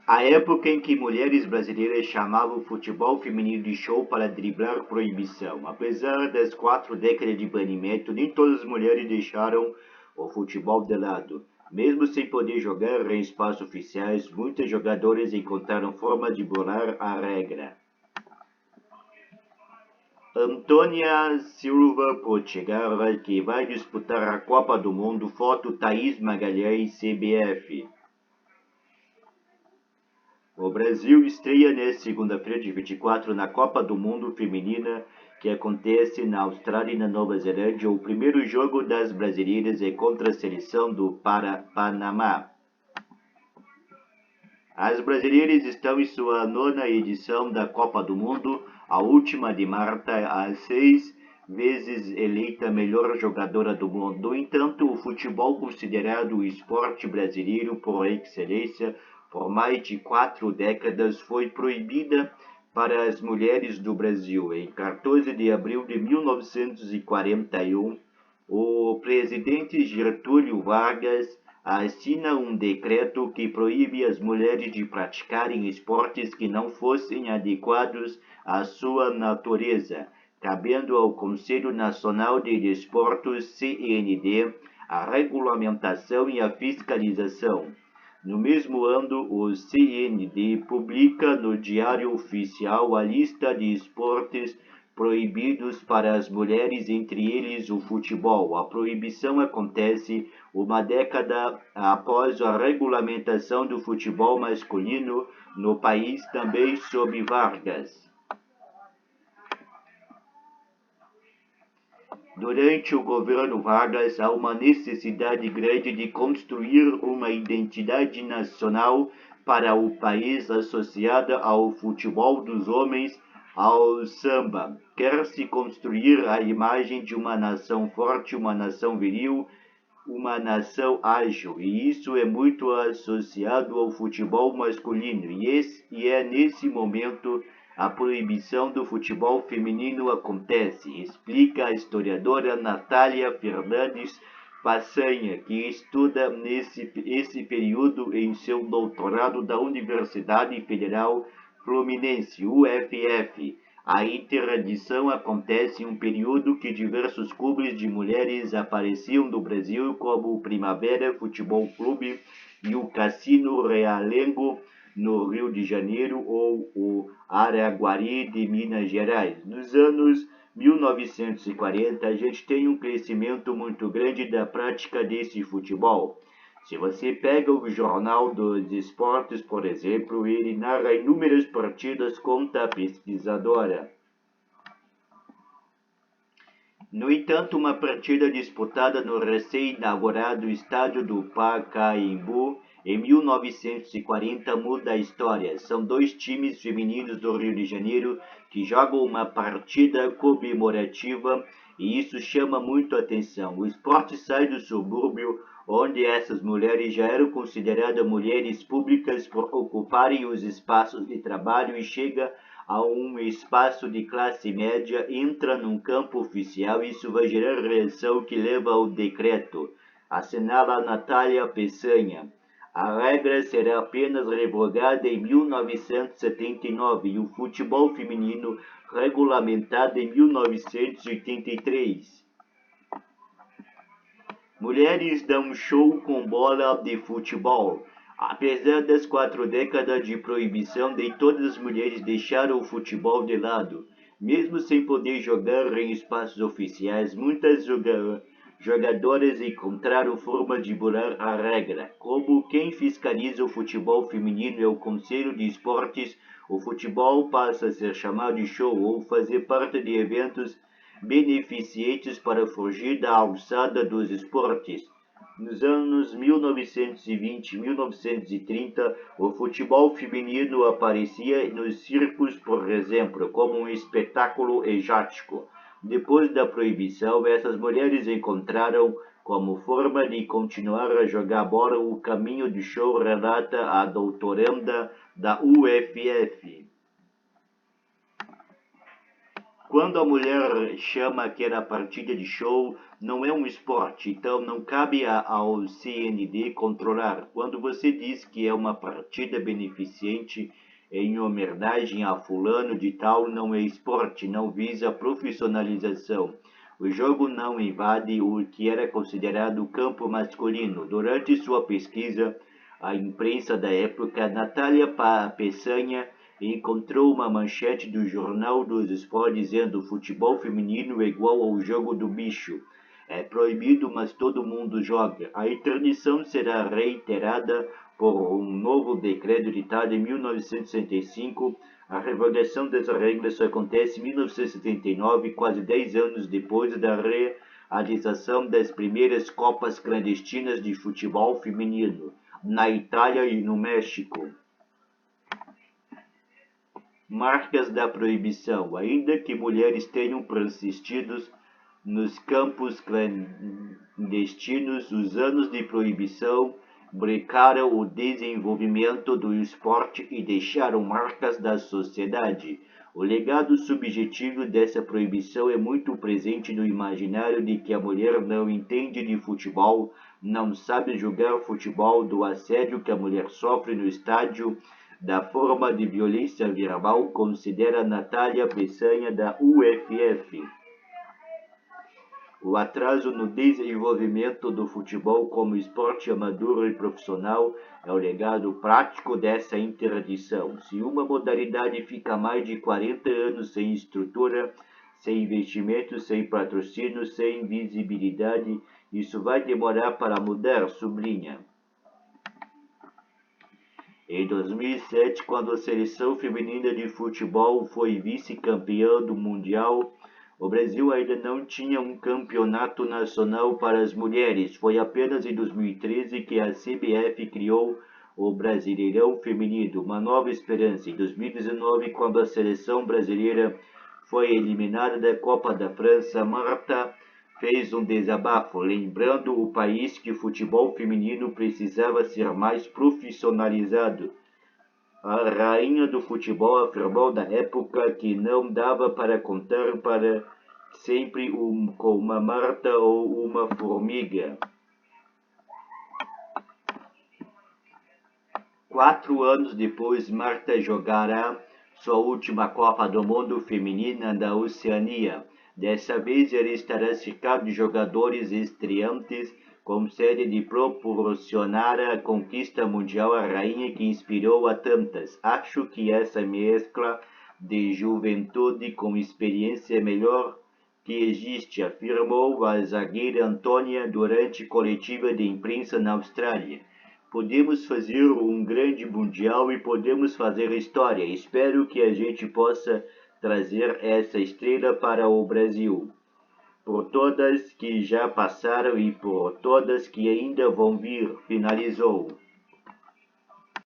A época em que mulheres brasileiras chamavam o futebol feminino de show para driblar proibição. Apesar das 4 décadas de banimento, nem todas as mulheres deixaram o futebol de lado. Mesmo sem poder jogar em espaços oficiais, muitas jogadoras encontraram forma de burlar a regra. Antônia Silva Portugal, que vai disputar a Copa do Mundo. Foto Thaís Magalhães, CBF. O Brasil estreia nesta segunda-feira, de 24, na Copa do Mundo Feminina, que acontece na Austrália e na Nova Zelândia. O primeiro jogo das brasileiras é contra a seleção do Panamá. As brasileiras estão em sua 9ª edição da Copa do Mundo, a última de Marta, às 6 vezes eleita melhor jogadora do mundo. No entanto, o futebol, considerado o esporte brasileiro por excelência por mais de 4 décadas, foi proibida para as mulheres do Brasil. Em 14 de abril de 1941, o presidente Getúlio Vargas assina um decreto que proíbe as mulheres de praticarem esportes que não fossem adequados à sua natureza, cabendo ao Conselho Nacional de Desportos, CND, a regulamentação e a fiscalização. No mesmo ano, o CND publica no Diário Oficial a lista de esportes proibidos para as mulheres, entre eles o futebol. A proibição acontece uma década após a regulamentação do futebol masculino no país, também sob Vargas. Durante o governo Vargas, há uma necessidade grande de construir uma identidade nacional para o país associada ao futebol dos homens, ao samba. Quer-se construir a imagem de uma nação forte, uma nação viril, uma nação ágil, e isso é muito associado ao futebol masculino, e é nesse momento a proibição do futebol feminino acontece, explica a historiadora Natália Fernandes Passanha, que estuda esse período em seu doutorado da Universidade Federal Fluminense, UFF. A interdição acontece em um período que diversos clubes de mulheres apareciam no Brasil, como o Primavera Futebol Clube e o Cassino Realengo, no Rio de Janeiro, ou o Araguari de Minas Gerais. Nos anos 1940, a gente tem um crescimento muito grande da prática desse futebol. Se você pega o Jornal dos Esportes, por exemplo, ele narra inúmeras partidas, conta a pesquisadora. No entanto, uma partida disputada no recém-inaugurado estádio do Pacaembu em 1940 muda a história. São 2 times femininos do Rio de Janeiro que jogam uma partida comemorativa e isso chama muito a atenção. O esporte sai do subúrbio, onde essas mulheres já eram consideradas mulheres públicas por ocuparem os espaços de trabalho, e chega a um espaço de classe média, entra num campo oficial. Isso vai gerar reação que leva ao decreto, assinala Natália Peçanha. A regra será apenas revogada em 1979 e o futebol feminino regulamentado em 1983. Mulheres dão show com bola de futebol. Apesar das 4 décadas de proibição, nem todas as mulheres deixaram o futebol de lado. Mesmo sem poder jogar em espaços oficiais, muitas jogadoras encontraram forma de burlar a regra. Como quem fiscaliza o futebol feminino é o Conselho de Esportes, o futebol passa a ser chamado de show ou fazer parte de eventos beneficentes para fugir da alçada dos esportes. Nos anos 1920 e 1930, o futebol feminino aparecia nos circos, por exemplo, como um espetáculo exótico. Depois da proibição, essas mulheres encontraram como forma de continuar a jogar bola o caminho do show, relata a doutoranda da UFF. Quando a mulher chama aquela partida de show, não é um esporte, então não cabe ao CND controlar. Quando você diz que é uma partida beneficente em homenagem a fulano de tal, não é esporte, não visa profissionalização. O jogo não invade o que era considerado campo masculino. Durante sua pesquisa, a imprensa da época, Natália Peçanha encontrou uma manchete do Jornal dos Esportes dizendo: futebol feminino é igual ao jogo do bicho. É proibido, mas todo mundo joga. A interdição será reiterada por um novo decreto editado em 1965. A revogação dessa regra só acontece em 1979, quase 10 anos depois da realização das primeiras Copas clandestinas de futebol feminino, na Itália e no México. Marcas da proibição. Ainda que mulheres tenham persistido nos campos clandestinos, os anos de proibição brecaram o desenvolvimento do esporte e deixaram marcas da sociedade. O legado subjetivo dessa proibição é muito presente no imaginário de que a mulher não entende de futebol, não sabe jogar futebol, do assédio que a mulher sofre no estádio, da forma de violência verbal, considera Natália Peçanha da UFF. O atraso no desenvolvimento do futebol como esporte amador e profissional é o legado prático dessa interdição. Se uma modalidade fica mais de 40 anos sem estrutura, sem investimento, sem patrocínio, sem visibilidade, isso vai demorar para mudar, sublinha. Em 2007, quando a seleção feminina de futebol foi vice-campeã do Mundial, o Brasil ainda não tinha um campeonato nacional para as mulheres. Foi apenas em 2013 que a CBF criou o Brasileirão Feminino, uma nova esperança. Em 2019, quando a seleção brasileira foi eliminada da Copa da França, Marta fez um desabafo, lembrando o país que o futebol feminino precisava ser mais profissionalizado. A rainha do futebol afirmou na época que não dava para contar para sempre com uma Marta ou uma formiga. 4 anos depois, Marta jogará sua última Copa do Mundo feminina da Oceania. Dessa vez, ela estará cercada de jogadores estreantes, com sede de proporcionar a conquista mundial à rainha que inspirou a tantas. Acho que essa mescla de juventude com experiência é melhor que existe, afirmou a zagueira Antônia durante coletiva de imprensa na Austrália. Podemos fazer um grande mundial e podemos fazer história. Espero que a gente possa trazer essa estrela para o Brasil. Por todas que já passaram e por todas que ainda vão vir, finalizou.